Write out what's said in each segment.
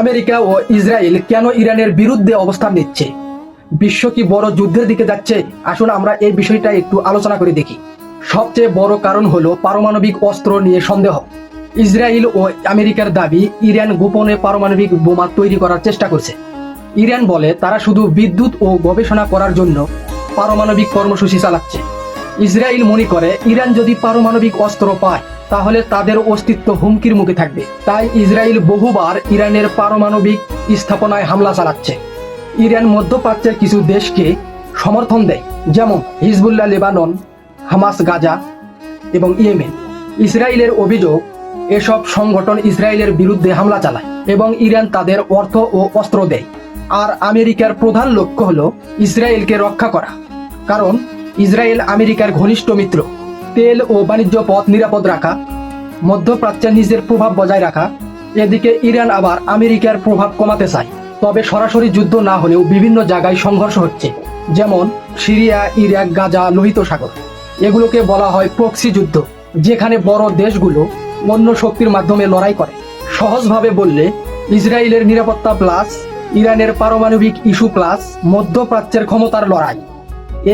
America ও Israel কেন ইরানের বিরুদ্ধে অবস্থান নিচ্ছে? বিশ্ব কি বড় যুদ্ধের দিকে যাচ্ছে? আসুন আমরা এই বিষয়টা একটু আলোচনা করে দেখি। সবচেয়ে বড় কারণ হলো পারমাণবিক অস্ত্র নিয়ে সন্দেহ। ইসরায়েল ও আমেরিকার দাবি ইরান গোপনে পারমাণবিক বোমা তৈরি করার চেষ্টা করছে। ইরান বলে তারা শুধু বিদ্যুৎ ও গবেষণা করার জন্য পারমাণবিক কর্মসূচি চালাচ্ছে। ইসরায়েল মনে করে ইরান যদি পারমাণবিক অস্ত্র পায় তাহলে তাদের অস্তিত্ব হুমকির মুখে থাকবে। তাই ইসরায়েল বহুবার ইরানের পারমাণবিক স্থাপনায় হামলা চালাচ্ছে। ইরান মধ্যপ্রাচ্যের কিছু দেশকে সমর্থন দেয়, যেমন হিজবুল্লাহ লেবানন, হামাস গাজা এবং ইয়েমেন। ইসরায়েলের অভিযোগ এসব সংগঠন ইসরায়েলের বিরুদ্ধে হামলা চালায় এবং ইরান তাদের অর্থ ও অস্ত্র দেয়। আর আমেরিকার প্রধান লক্ষ্য হলো ইসরায়েলকে রক্ষা করা, কারণ ইসরায়েল আমেরিকার ঘনিষ্ঠ মিত্র। তেল ও বাণিজ্য পথ নিরাপদ রাখা, মধ্যপ্রাচ্যে নিজের প্রভাব বজায় রাখা। এদিকে ইরান আবার আমেরিকার প্রভাব কমাতে চায়। তবে সরাসরি যুদ্ধ না হলেও বিভিন্ন জায়গায় সংঘর্ষ হচ্ছে, যেমন সিরিয়া, ইরাক, গাজা, লোহিত সাগর। এগুলোকে বলা হয় প্রক্সি যুদ্ধ, যেখানে বড় দেশগুলো অন্য শক্তির মাধ্যমে লড়াই করে। সহজভাবে বললে ইসরায়েলের নিরাপত্তা প্লাস ইরানের পারমাণবিক ইস্যু প্লাস মধ্যপ্রাচ্যের ক্ষমতার লড়াই।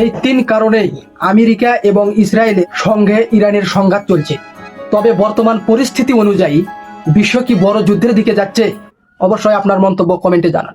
এই তিন কারণেই আমেরিকা এবং ইসরায়েলের সঙ্গে ইরানের সংঘাত চলছে। তবে বর্তমান পরিস্থিতি অনুযায়ী বিশ্ব কি বড় যুদ্ধের দিকে যাচ্ছে? অবশ্যই আপনার মন্তব্য কমেন্টে জানান।